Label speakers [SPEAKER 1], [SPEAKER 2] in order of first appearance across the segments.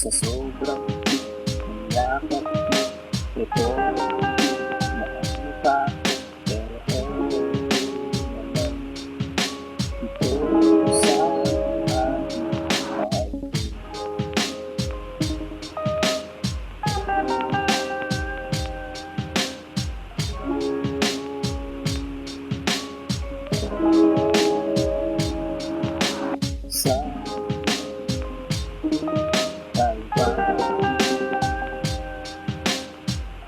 [SPEAKER 1] Sa sobrang ng yakap mo, ito nakakita ko. Pero naman ito sa aking mahal. Sa kalban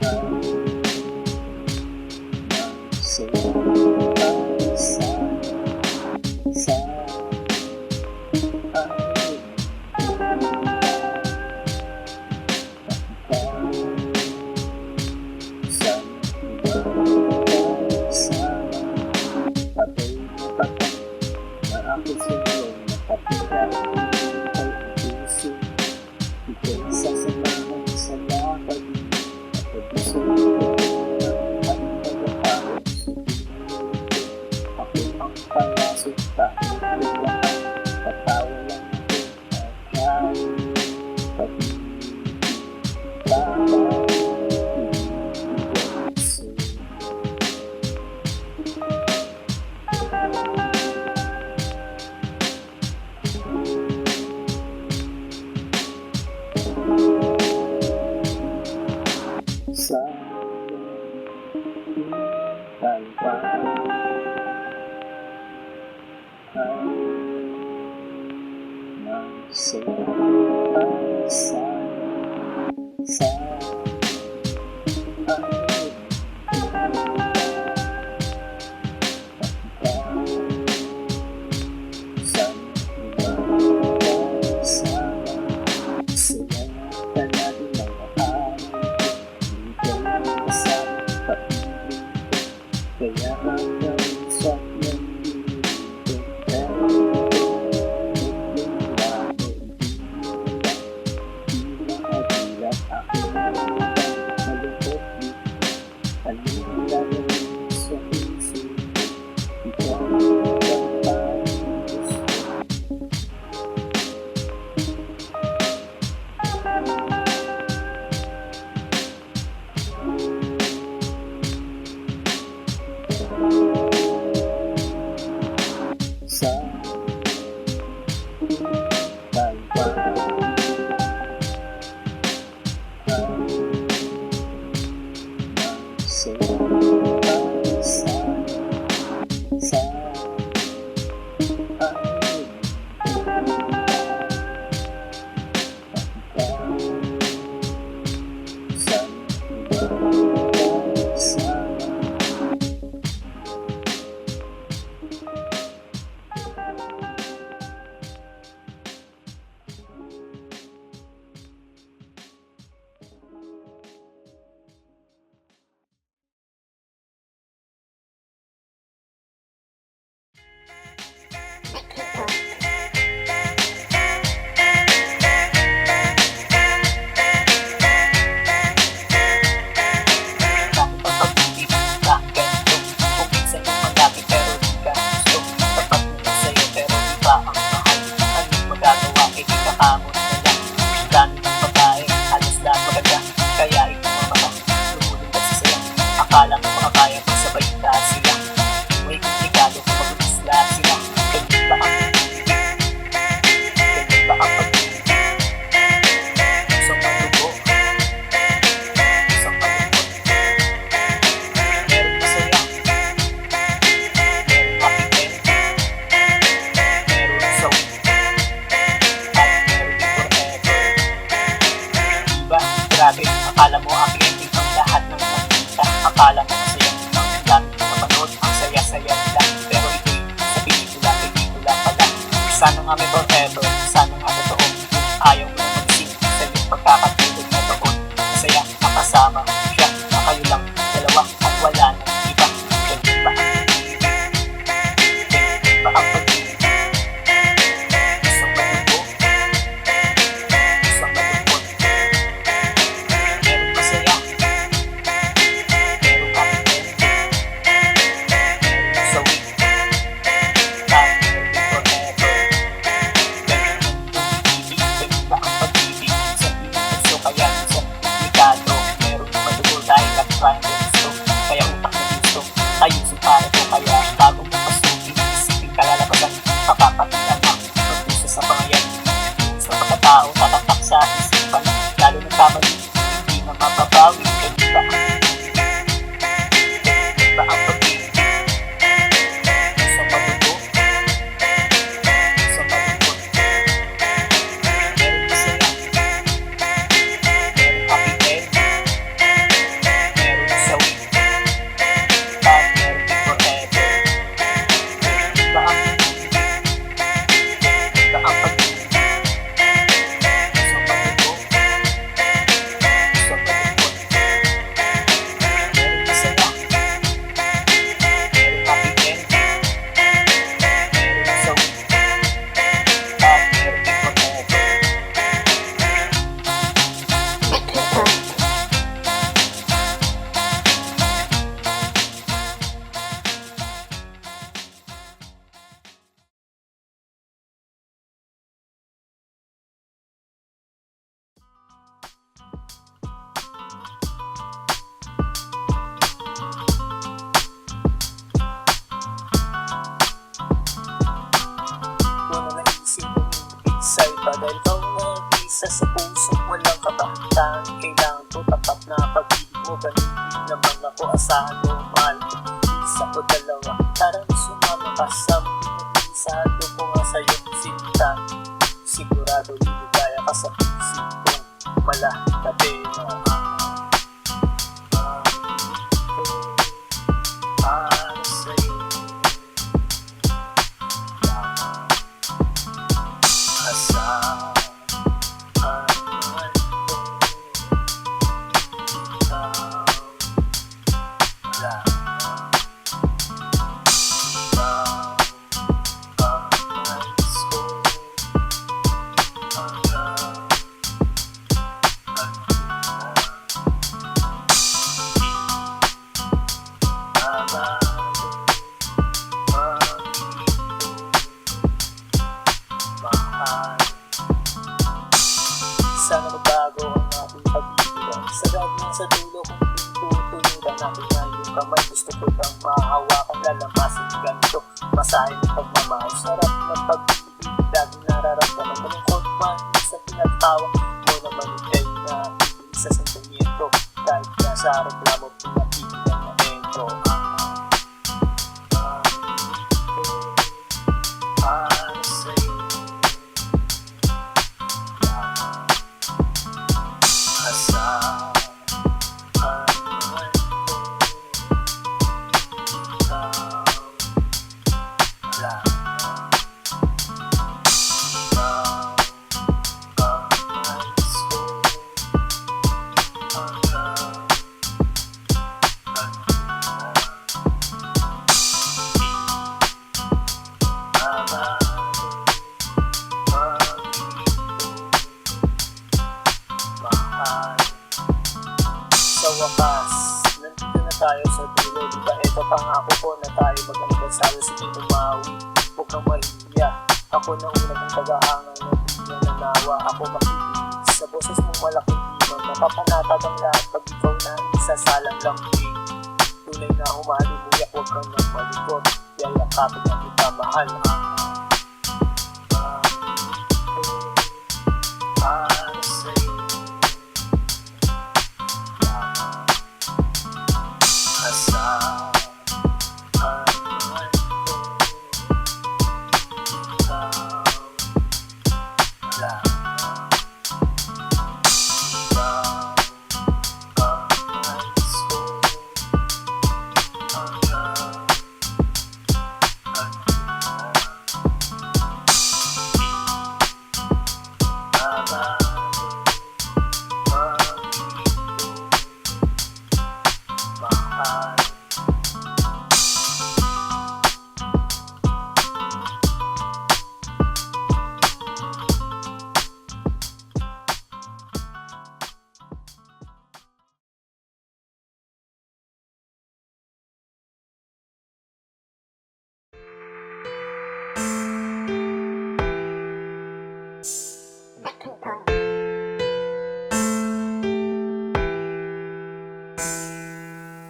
[SPEAKER 1] ay nagsulat sa aking sa ibang kasama. Pato'y matatak na ako sa'yo nakapigat. Ika'y puso, ika'y sasamahan sa lakad. At gusto ko ang pagkakaroon sa pinulit. Ako ang palasot kahit lahat. Patawa lang ako at kahit pag-ibig. Sa kalban ay nagsulat sa aking sa ibang kasama. Silang palagi ng kaya hanggang sa nandito pero nagmula mo Dahil ikaw nag-isa sa puso, walang kabahatan. Kailangan ko tapat na pag-ibig mo, ganun din naman ako. Asahan mo, mahal ko, isa o dalawa. Tara na sumama ka sa mga isado ko nga sa'yo sinta. Sigurado liligaya ka sa isip kong malatabi na para sa'yo. Asahan man ko, ikaw lang. Sana magbago ang aking pag-ibig. Sagad mo sa dulo kung pinutulutan aking ngayong kamay. Gusto ko lang mahawakan, lalamasin ganito. Masahin ng pagmamahal, sarap ng pag-ibig. Laging nararamdaman, malungkot man sa pinagtawa mo naman ay naibig sa sentimiento. Kahit nasa reklamo, pinapigil ang momento. Para sa'yo. Asahan man ko, ikaw lang. Ikaw ang nais ko hanggang sa wakas, nandito na tayo sa dulo. Diba ito pangako ko na tayo mag-anibersaryo. Sige umawi, huwag kang mahiya. Ako na una mong tagahanga na di na nanawa. Ako makikinig sa boses mong malaking imang. Napapanatag ang lahat pag ikaw na isasalang lambing. Tunay na humalimuyak, huwag kang nang malikot. Yayakapin na kita mahal. Para sa'yo. Asahan man ko, ikaw lang. Ikaw ang nais ko hanggang mahal.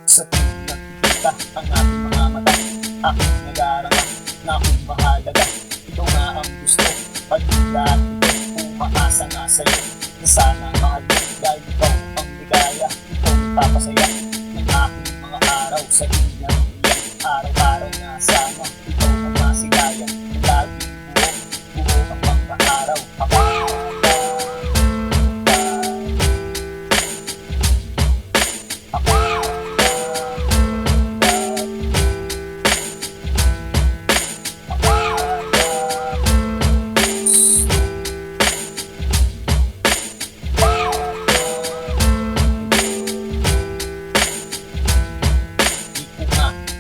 [SPEAKER 1] Sa tuwing nakikita ang aking mga mata, aking nag-aarama na akong mahalaga. Ito nga ang gusto, paging lahat ito, umaasa nga sa'yo na sana mahal mo. Dahil ikaw ang ligaya, ikaw ang papasaya ng aking mga araw. Sa tuwing nangyayang araw-araw na sana ikaw ang masigaya. Laging buo ang mga araw.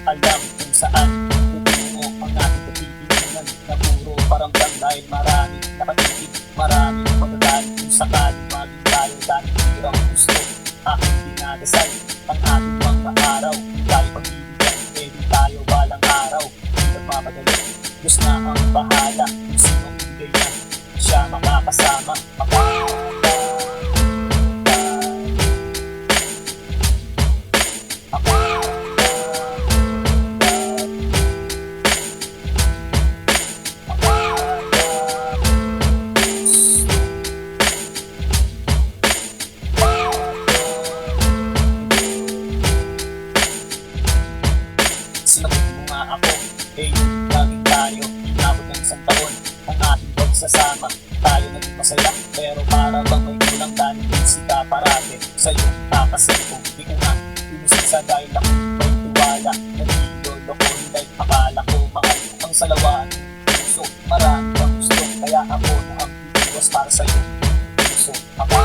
[SPEAKER 1] Alam kung saan pupungo ang ating pagtitinan na puro paramdam dahil maraming nakatigil, maraming magagalit kung sakaling maging tayo dahil hirang gusto. Aking dinadasal ang ating mga araw, hindi tayo pagbibigyan, pwede tayo balang araw. Hindi nagmamadali, Diyos na ang bahala kung sino ibigay niya, siya makakasama. tayo naging masaya, pero para bang may kulang dahil busy ka parate. Sa'yo kakasin di ko nga inisisa dahil ako may tiwala. Nagilolo ko dahil akala ko mahal ang salawa ng puso. Marami kang gusto, kaya ako na ang iwas para sa'yo. Puso, ako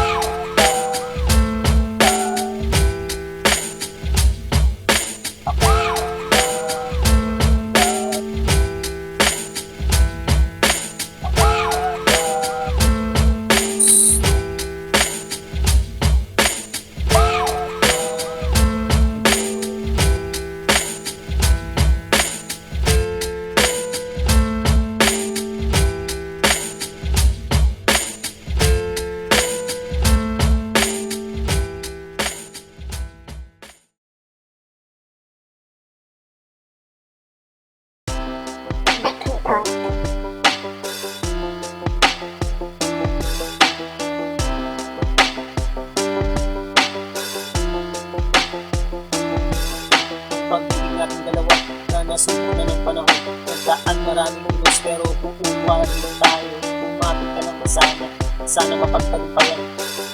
[SPEAKER 1] pag-ibig natin dalawa na nasuko na ng panahon. Nagdaan maraming ulos pero kukuha rin tayo. Kumapit ka lang sana, sana mapagtagumpayan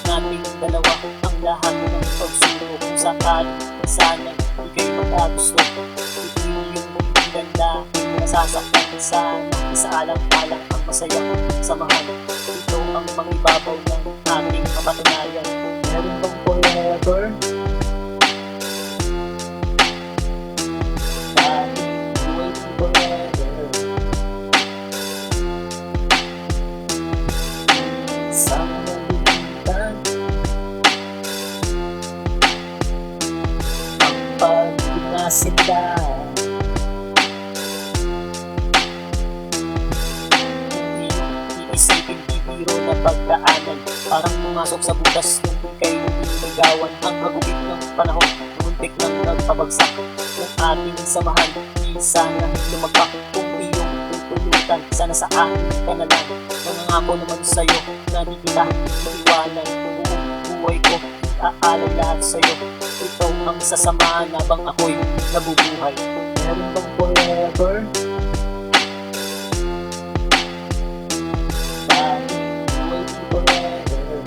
[SPEAKER 1] nating dalawa ang lahat ng pagsuko. Kung sakali sana di kayo magkagusto, ito yung ganda nasasaktan sana. Isaalang-alang ang masaya samahan. Ito ang mangibabaw ng ating kapatunayan. Meron bang forever? Sila hindi iisipin bibiro na pagdaanan, parang pumasok sa butas nung ika'y niligawan. Ang hagupit ng panahon, muntik nang nagpabagsak ng ating samahan. Di sana lumagpak kung iyong tutulutan, sana sa akin ka na lang. Nangangako naman sa'yo na di kita iiwanan. Buong buhay ko aalay lahat sa'yo. Ito ang sasamahan habang ako'y nabubuhay. Meron bang forever? Bakit buhay forever?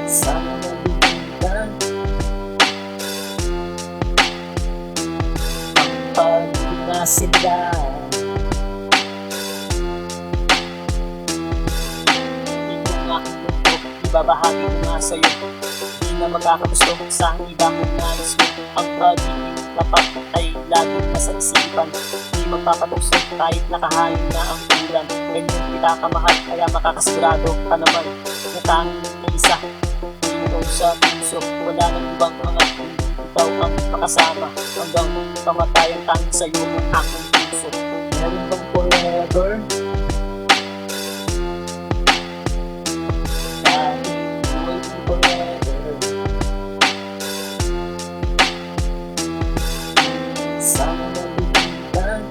[SPEAKER 1] Sana nabigyan ang pag-ibig na sila. Ibabahagi ko nga sa'yo, di na magkakagusto sa iba kong nais mo. Ang pag-ibig tapat ay laging nasa isipan, di magpapatukso kahit nakahain na ang ulan. Ganyan kita kamahal, kaya makakasigurado ka naman na tanging isa dito sa puso. Wala nang ibang angat, ikaw ang makasama hanggang kamatayan. Tanging sa'yo ang aking puso. Meron bang forever? Sana nabigyan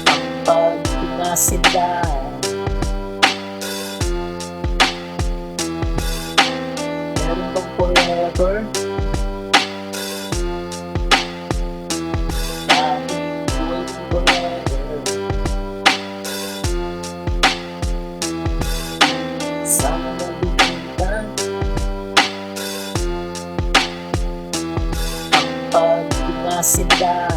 [SPEAKER 1] ang pag-ibig na sila. Meron bang forever? Bakit buhay forever? Sana nabigyan pag-ibig na sila.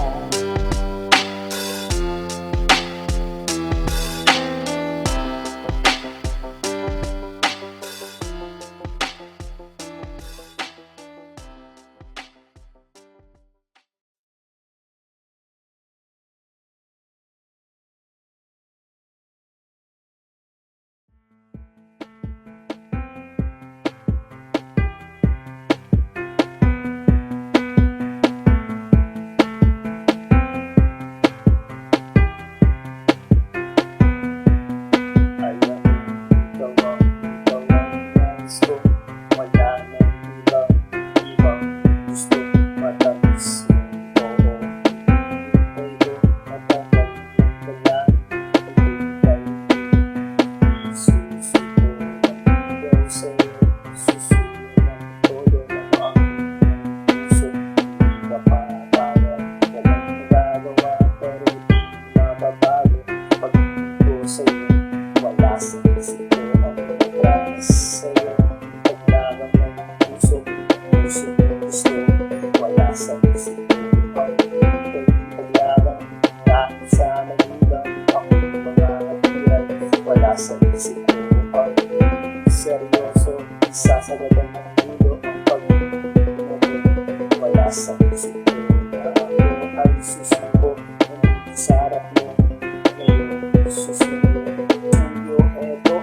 [SPEAKER 1] susunod. Tuyo,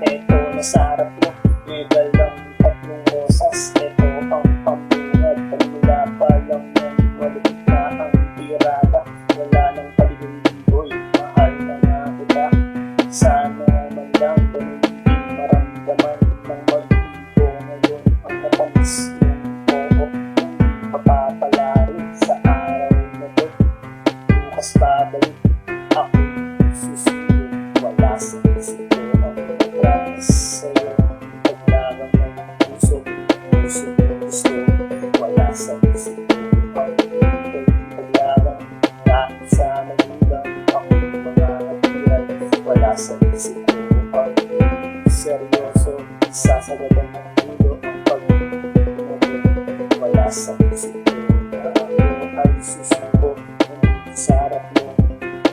[SPEAKER 1] eto na sa harap mo. May dalang tatlong rosas, eto ang pambungad. Pagmula pa lang ng malupit na ang tirada. Wala nang paligong-ligoy, mahal na nga kita. Sana man lang ganun din maramdaman ng mag-ibo. Ngayon ang matamis yung oo, papapala rin sa araw na to. Bukas babalik ako susunod, wala sa puso ang oras sa'yo. Paglaban ng puso, gusto, wala sa puso ang paglaban. Kahit sa magulang ako mga katiran, wala sa puso ang seryoso. Sasagadan ng mundo ang pag-ibig, wala sa puso ako ay susuko. Sa harap mo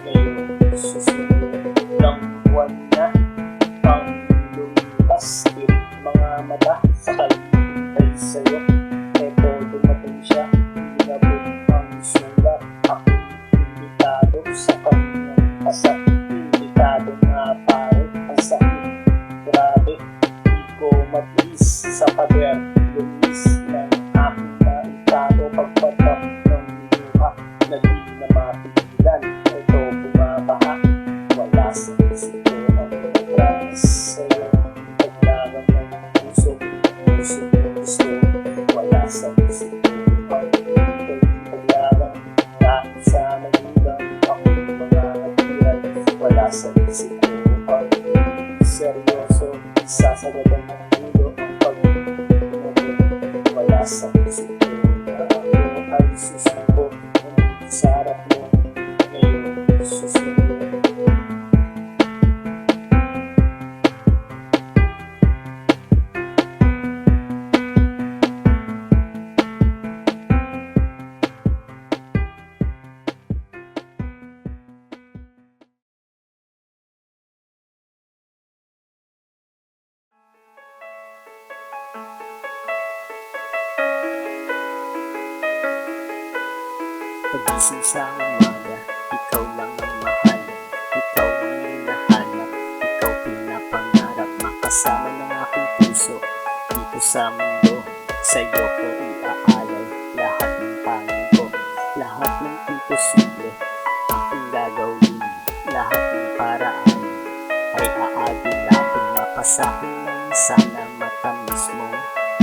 [SPEAKER 1] ngayon, susunod ng buwan na pang lumipas. Tirik mga mata sa kalibay sa'yo. Eto dumating siya, inabot ang sulat. Ako imbitado sa kanyang kasal. Imbitado nga pare, ang sakit. Grabe, di ko matiis sa pader. Lumis ng aking naitado. Pagpatak ng luha na di na mapigilan. Ito bumabaha, wala sa puso ang oras sa'yo. Paglaban ng puso, gusto, wala sa puso ang paglaban. Kahit sa magulang ako mga katiran, wala sa puso ang seryoso. Sasagadan ng mundo ang pag-ibig, wala sa puso ako ay susuko. Sa harap mo ngayon, susunod. Pagising sa umaga, ikaw lang ang mahal. Ikaw ang hinahanap, ikaw pinapangarap. Makasama ng aking puso dito sa mundo. Sa'yo ko iaalay lahat ng pangin ko. Lahat ng imposible aking gagawin. Lahat ng paraan ay aagilapin. Mapasahin ng sana matamis mo.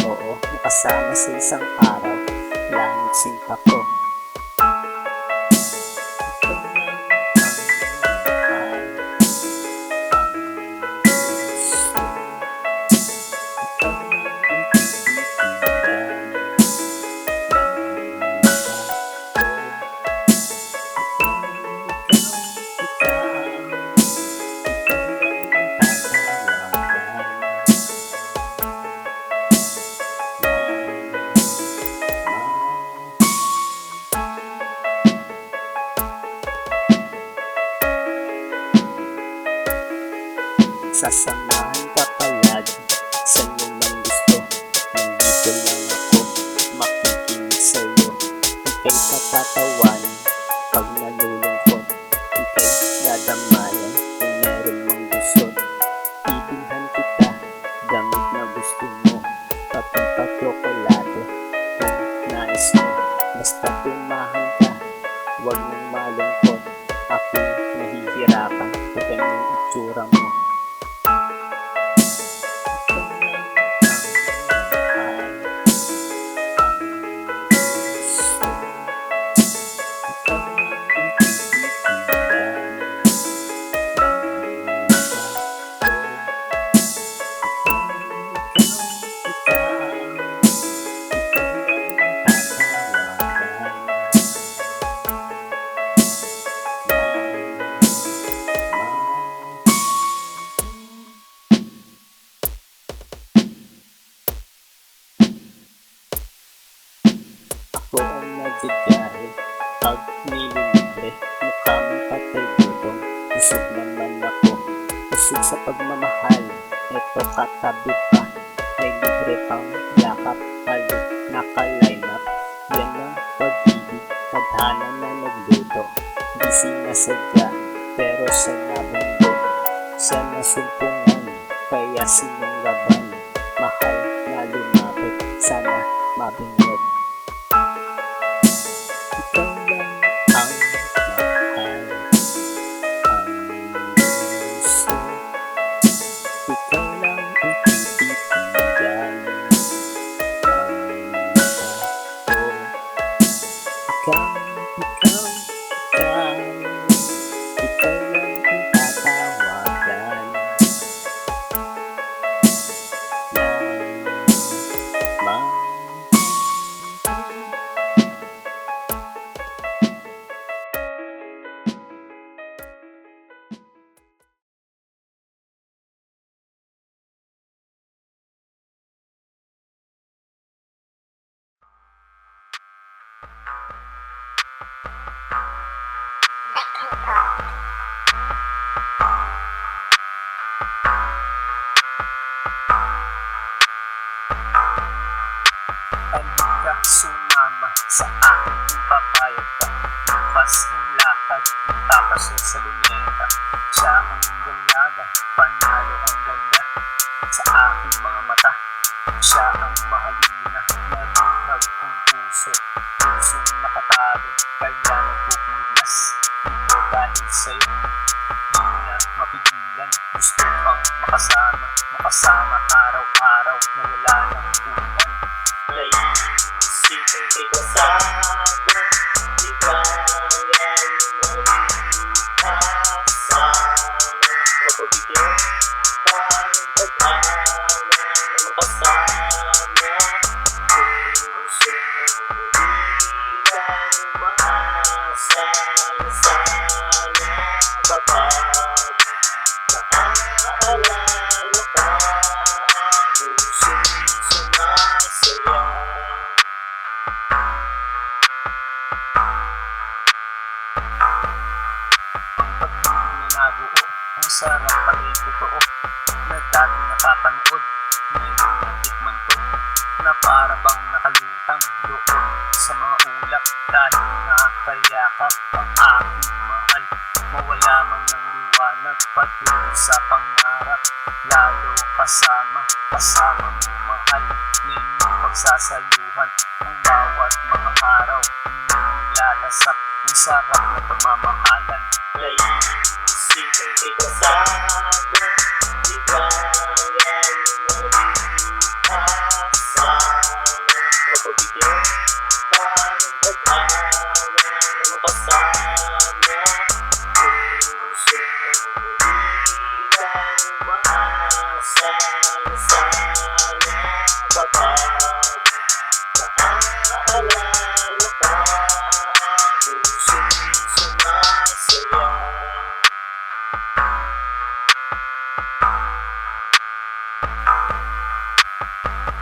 [SPEAKER 1] Oo, makasama sa isang araw, langit sinta ko. Sasamahan ka palagi sa anumang gusto. Nandito lang ako, makikinig sa'yo. Ika'y patatawanin pag nalulungkot. Ika'y dadamayan kung meron mong gusto. Ibilhan kita, gamit na gusto mo. Pati pa tsokolate kung nais mo. Basta tumahan ka, huwag nang malungkot. Ako'y nahihirapan sa ganyang itsura mo. Ako ang nagbibiyahe pag nililibre. Mukha mong patay gutom, busog naman ako. Busog sa pagmamahal, eto katabi pa. May libre pang yakap, halik, naka-line up. Yan ang pag-ibig, tadhana na nagluto. Di sinasadya, pero sa nabundok, sa nasumpungan, kaya sinunggaban, mahal na lumapit, sana mabingwag. Ikaw lang ang mahal, ang gusto, ikaw lang ang titigan ng mata ko. Ikaw, ikaw, ikaw, ikaw lang ang tatawagan ng mahal. Halika, sumama sa aking papayag ka. Bukas ng lakad, tapas sa luneta. Siya ang dalaga, panalo ang ganda. Sa aking mga mata, siya ang mahalina. Nabihag ang puso, pusong nakatago. Kaya nagpupumiglas, dito dahil sa'yo. Di na mapigilan, gusto pang makasama. Makasama araw-araw na wala ng tuman.
[SPEAKER 2] Naisipin kay kasama, di kaya mag-asama. Mapabigyan pa ng pag-awa na makasama. Puso hindi kang maasa na sana kapag naaalala ka. Pusong sumasaya.
[SPEAKER 1] Nabuo, ang sarap pagay totoo na dati napapanood, ngayon natikman ko na para bang nakalutang doon sa mga ulap dahil nakakayakap ang aking mahal. Mawala man ng liwanag patuloy sa pangarap, lalo kasama mo mahal na inyong pagsasaluhan ang bawat mga araw, inyong lalasap ang sarap na pagmamahalan.
[SPEAKER 2] Naisipin kay kasama, di kaya mag-asama. Mapabigyan pa ng pag-awa na makasama. Puso hindi kang maasa na sana kapag naaalala ka. Pusong sumasaya.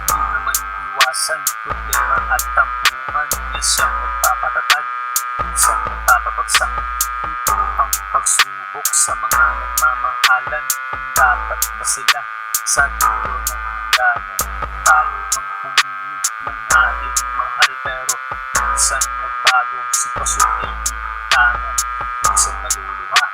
[SPEAKER 1] Di naman iwasan problema at tampuhan na siyang nagpapatatag, minsan nagpapabagsak. Ito ang pagsubok sa mga nagmamahalan. Dapat ba sila sa dulo ng hangganan? Tayo ang pumili ng ating mahal, pero minsan nagbago, sitwasyon ay tangan. Minsan maluluha,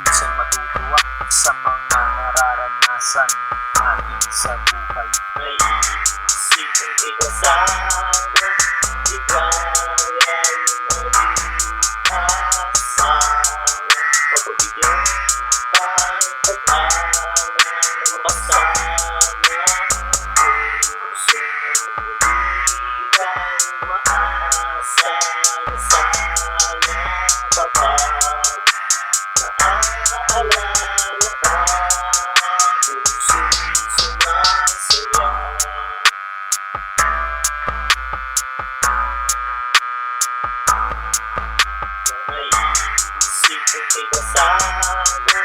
[SPEAKER 1] minsan matutuwa sa mga nararanasan natin sa buhay.
[SPEAKER 2] Naisipin kay kasama, di kaya mag-asama. Mapabigyan pa ng pag-awa na makasama. Puso hindi kang maasa na sana kapag naaalala ka. Pusong sumasaya. Naisipin kay kasama,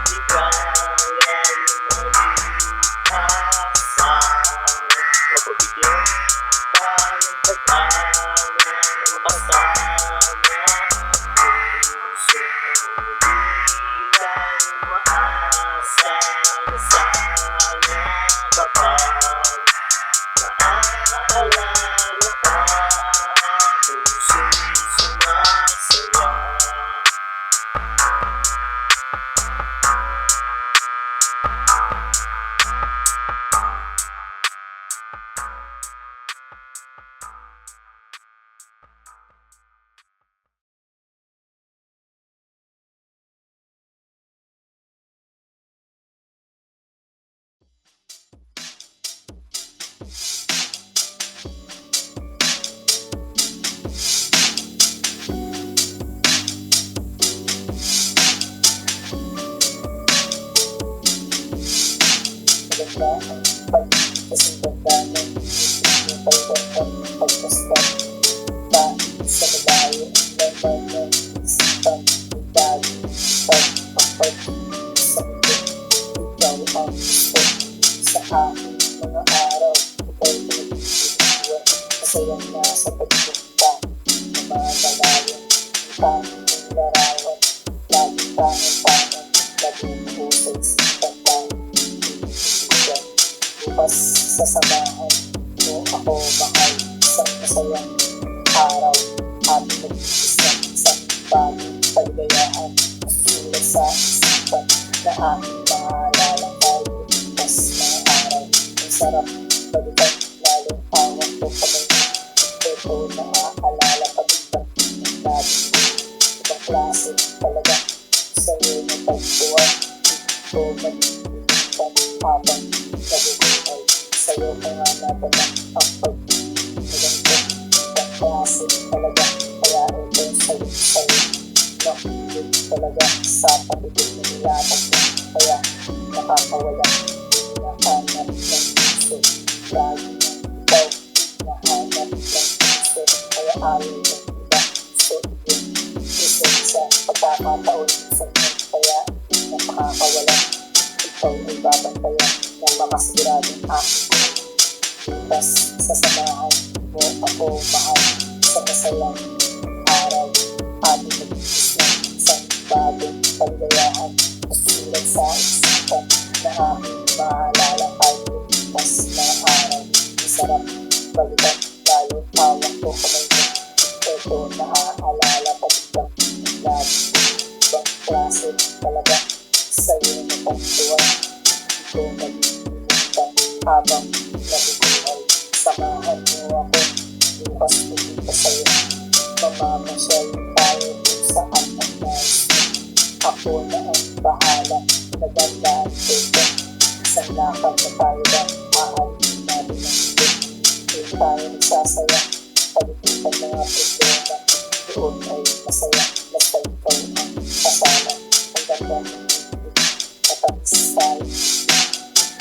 [SPEAKER 2] di kaya mag-asama. Mapabigyan pa ng pag-awa na makasama. Puso hindi kang maasa na sana kapag naaalala ka. Pusong sumasaya.
[SPEAKER 1] tangan-tangan, laging usay sipan tayo. Bukas sasamahan mo ako mahal, isang masayang araw, ating nag-iis ng isang bagong kaligayaan. Nasusulat sa isipan na aking maalala tayo, bukas mga araw, ang sarap balikan, lalong hawak ko kamay. Ito naaalala pag-ibang ng natin, ibang klase talaga sa'yo na pagkuhan. Ito mag-ibigkan habang nabubuhay, sa'yo ko nga nadala ang pag-ibigkan. Ibang klase talaga, kaya ito sa'yo nakulit talaga sa pag-ibig na nilatag mo, kaya nakakawala. Nahanap ng puso, lagi ng ikaw, nahanap ng puso, kaya ayaw ng iba. So yun, isa sa pagkakataon sa inyo, kaya napakakawala. Ikaw ay babantayan ng makasiguradong aking bukas sasamahan mo ako mahal, sa masayang araw, ating nag-iis ng isang bagong kaligayahan. Nasusulat sa isipan na aking maalala tayo, bukas mga araw, ang sarap balikan, lalo hawak ko kamay mo. Ito naaalala pag-ibang ng lagi, ibang klase talaga sa'yo na pagtuwan. Ito nag-ibigkan habang nabubuhay, samahan mo ako, bukas pupunta sa'yo. Mamamasyal tayo kung saan ang nais mo. Ako na ang bahala, nagandaan ko ito. Isang lakad na tayo ba, aalin natin ang ito. Doon tayo nagsasaya, palipitan mga problema. Doon ay masaya, basta ikaw ang kasama. Ang ganda ng ibig, matamis tayo.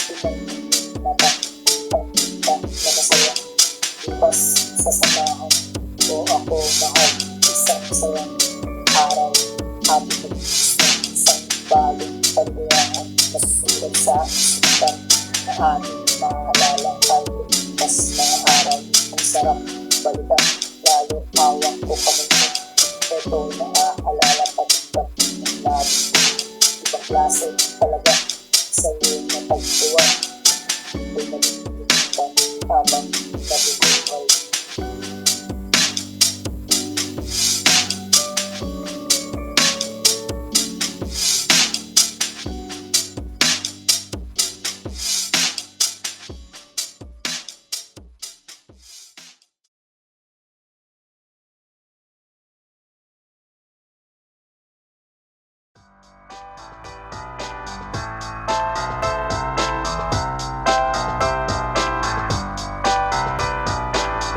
[SPEAKER 1] Pinag-ibig mata, pagkita na masaya. Bukas sasamahan mo ako mahal, isang masayang araw, ating nag-iis ng isang bagong kaligayahan. Nasusulat sa isipan na ating maalala tayo, bukas mga araw, ang sarap balikan, lalo hawak ko kamay mo. Ito naaalala pag-ibang ng lagi, ibang klase talaga sa'yo na pagtuwan. Ito'y nag-ibigkan habang nabubuhay.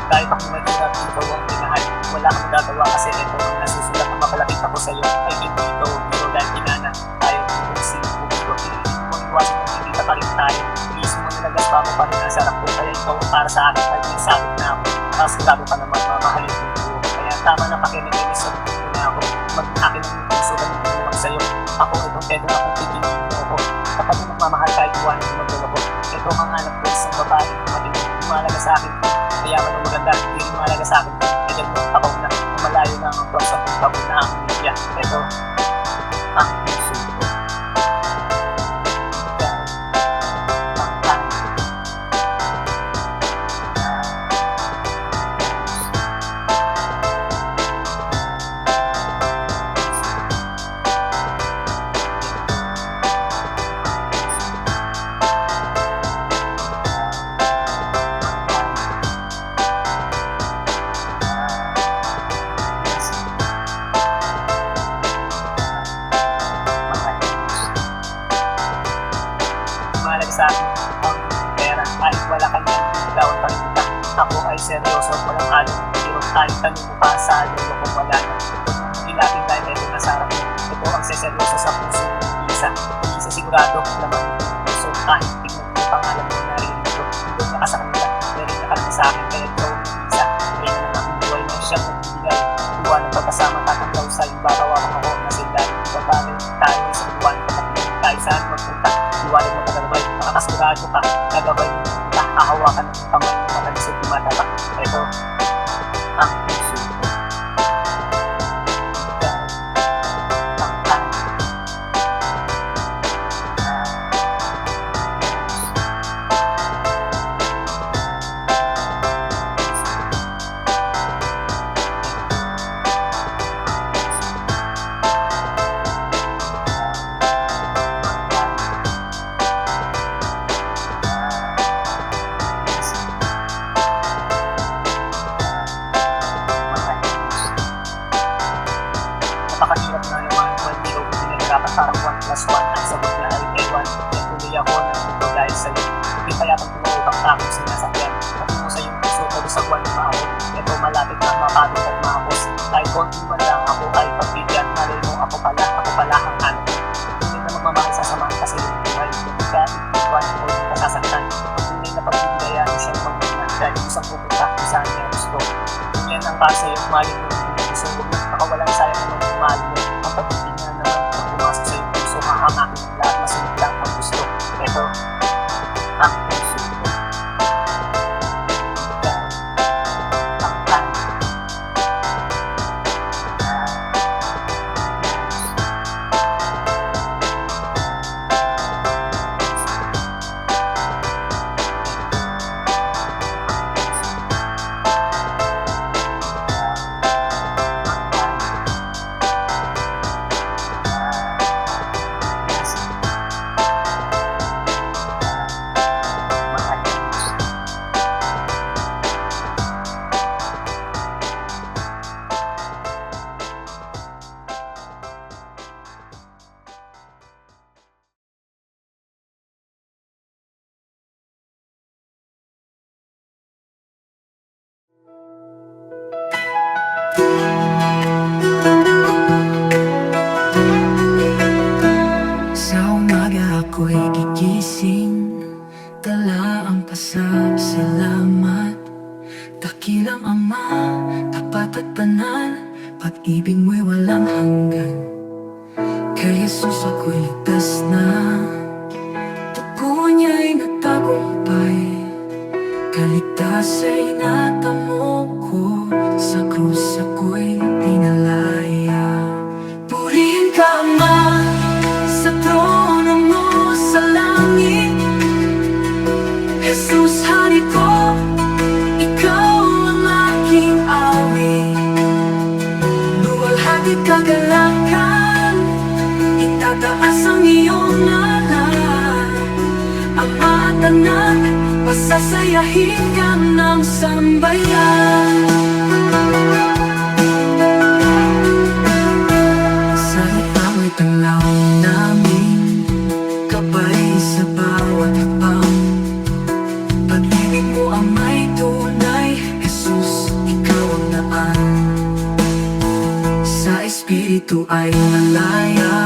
[SPEAKER 1] Kahit ako naghirap, ikaw ang pinahal. Wala kang magagawa kasi ito ang nasusulat ang makalapit ako sa'yo. Ay hindi ito, biro dahil pinana. Tayo kung sino bumiro. Hindi mo iwasan kung hindi ka pa rin tayo. Iisip mo nalagas pa mo pa rin ang sarap ko. Kaya ikaw ang para sa akin, ay may sakit na ako. Nakasigado ka naman, mamahalin ko buo. Kaya tama na pakinig-inis sa buo na ako. Mag-akin ang puso na hindi naman sa'yo. Ako itong Pedro, akong pipiliin mo ako. Kapag mo magmamahal kahit iwanan mo magdala ko. Ito ang hanap ko isang babae. Matinig, umalaga sa akin. Kaya man ang maganda, hindi rin mahalaga sa akin. Kaya mo, tapaw na, malayo na ang buwan sa tapaw na ang media. Ito, ang puso ko. Ikaw, ang tanong. Sa akin ang pera, kahit wala ka niyan, bigawan pa rin kita. Ako ay seryoso, walang halong biro. Kahit tanong mo pa sa lolo kung wala na. Ilapin dahil ito nasarap mo. Ito ang seseryoso sa puso ng isa. Isa sigurado naman yung puso. Kahit tingnan mo pangalan mo narinig ko. Hindi na ka sa kanila, meron na ka lang sa akin. Kaya ikaw ang isa. Kaya na naman ang buhay na siyang magbibigay. Buwan ng pagkasama tatanggaw sa ibarawakan ako na sila. Ibabagay tayo isang buwan. Kapag tayo saan magpunta. Iwanan mo kagabay, makakasigurado ka, kagabay mo punta, hahawakan ng kamay mo matalisod tumataba. Ito, ang puso ko. Ikaw, ang tanong. parang 1+1 ang sagot na ay ewan. Kaya tuloy ako ng mundo dahil sa'yo. Di payatang tumuupang takong sinasakyan. Patungo sa iyong puso, pag-usagwan ng maawit. Ito malapit na mapagod at mahapos. Kahit konti man lang ako ay pagbigyan. Malay mo ako pala ang hanap. Hindi na magmamahal sa sama kasi yung buhay. Kung ka, ikuan o hindi ka sasaktan. Ang tunay na pagbibigayaan siyang magmahal. Dahil kusang pupunta kung saan niya gusto. Kung yan ang pasa yung malin mo. Gusto mo na nakawalang sayang naman yung malin mo. Ang pag-ibig na naman ang pumasok sa iyong puso. Hahamakin lahat masunod lang ang gusto. Ito ang puso ko. Ikaw ang hanap.
[SPEAKER 3] Sa umaga ako'y gigising, dala ang pasasalamat. Dakilang Ama, tapat at banal, pag-ibig mo'y walang hanggan. Kay Jesus ako'y ligtas na, dugo niya'y nagtagumpay. Kaligtas ay natamo ko, sa krus ako'y pinalaya. Purihin ka Ama, sa trono mo sa langit. Jesus, hari ko, ikaw ang aking awit. Luwalhati kagalakan, itataas ang iyong ngalan. Ama at anak, pasasayahin ka ng sambayan. Sa itamo'y tanglaw namin, gabay sa bawat hakbang. Pag-ibig mo ang may tunay, Jesus, ikaw ang daan. Sa Espiritu ay malaya,